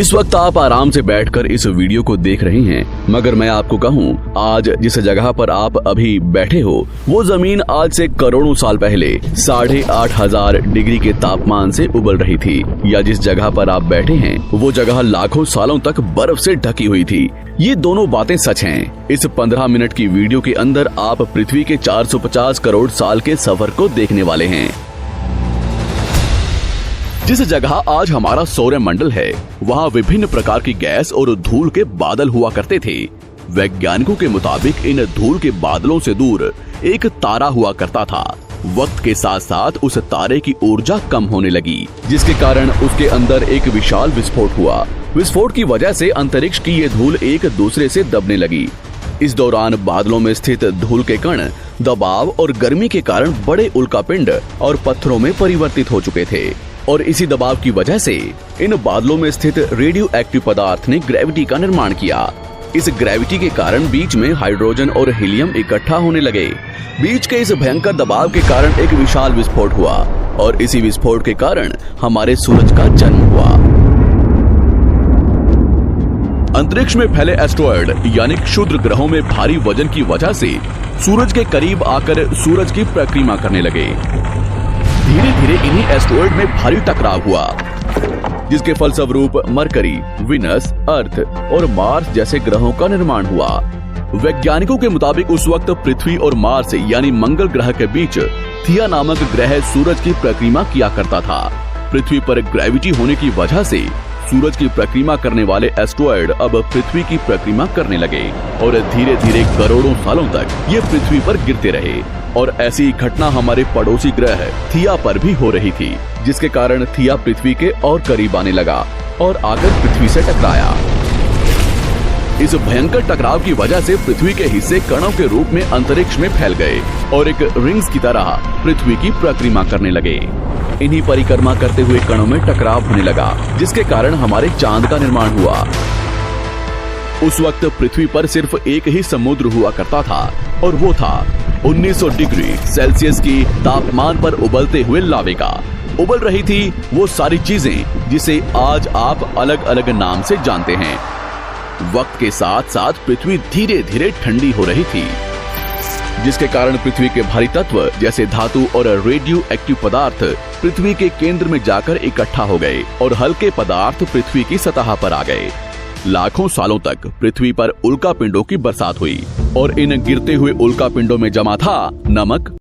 इस वक्त आप आराम से बैठकर इस वीडियो को देख रहे हैं, मगर मैं आपको कहूं, आज जिस जगह पर आप अभी बैठे हो वो जमीन आज से करोड़ों साल पहले 8,500 डिग्री के तापमान से उबल रही थी, या जिस जगह पर आप बैठे हैं वो जगह लाखों सालों तक बर्फ से ढकी हुई थी। ये दोनों बातें सच हैं। इस 15 मिनट की वीडियो के अंदर आप पृथ्वी के 450 करोड़ साल के सफर को देखने वाले हैं। जिस जगह आज हमारा सौरमंडल है वहाँ विभिन्न प्रकार की गैस और धूल के बादल हुआ करते थे। वैज्ञानिकों के मुताबिक इन धूल के बादलों से दूर एक तारा हुआ करता था। वक्त के साथ साथ उस तारे की ऊर्जा कम होने लगी, जिसके कारण उसके अंदर एक विशाल विस्फोट हुआ। विस्फोट की वजह से अंतरिक्ष की ये धूल एक दूसरे से दबने लगी। इस दौरान बादलों में स्थित धूल के कण दबाव और गर्मी के कारण बड़े उल्कापिंड और पत्थरों में परिवर्तित हो चुके थे, और इसी दबाव की वजह से इन बादलों में स्थित रेडियो एक्टिव पदार्थ ने ग्रेविटी का निर्माण किया। इस ग्रेविटी के कारण बीच में हाइड्रोजन और हीलियम इकट्ठा होने लगे। बीच के इस भयंकर दबाव के कारण एक विशाल विस्फोट हुआ, और इसी विस्फोट के कारण हमारे सूरज का जन्म हुआ। अंतरिक्ष में फैले एस्टेरॉयड यानी क्षुद्र ग्रहों में भारी वजन की वजह से सूरज के करीब आकर सूरज की परिक्रमा करने लगे। धीरे धीरे इन्हीं एस्टेरॉयड में भारी टकराव हुआ, जिसके फलस्वरूप मरकरी, विनस, अर्थ और मार्स जैसे ग्रहों का निर्माण हुआ। वैज्ञानिकों के मुताबिक उस वक्त पृथ्वी और मार्स यानी मंगल ग्रह के बीच थिया नामक ग्रह सूरज की परिक्रमा किया करता था। पृथ्वी पर ग्रेविटी होने की वजह से सूरज की परिक्रमा करने वाले एस्टेरॉयड अब पृथ्वी की परिक्रमा करने लगे, और धीरे धीरे करोड़ों सालों तक ये पृथ्वी पर गिरते रहे। और ऐसी घटना हमारे पड़ोसी ग्रह थिया पर भी हो रही थी, जिसके कारण थिया पृथ्वी के और करीब आने लगा और आकर पृथ्वी से टकराया। इस भयंकर टकराव की वजह से पृथ्वी के हिस्से कणों के रूप में अंतरिक्ष में फैल गए और एक रिंग्स की तरह पृथ्वी की परिक्रमा करने लगे। इन्हीं परिक्रमा करते हुए कणों में टकराव होने लगा, जिसके कारण हमारे चांद का निर्माण हुआ। उस वक्त पृथ्वी पर सिर्फ एक ही समुद्र हुआ करता था, और वो था 1900 डिग्री सेल्सियस की तापमान पर उबलते हुए लावे का। उबल रही थी वो सारी चीजें जिसे आज आप अलग अलग नाम से जानते हैं। वक्त के साथ साथ पृथ्वी धीरे धीरे ठंडी हो रही थी, जिसके कारण पृथ्वी के भारी तत्व जैसे धातु और रेडियो एक्टिव पदार्थ पृथ्वी के केंद्र में जाकर इकट्ठा हो गए, और हल्के पदार्थ पृथ्वी की सतह पर आ गए। लाखों सालों तक पृथ्वी पर उल्कापिंडों की बरसात हुई, और इन गिरते हुए उल्कापिंडों में जमा था नमक,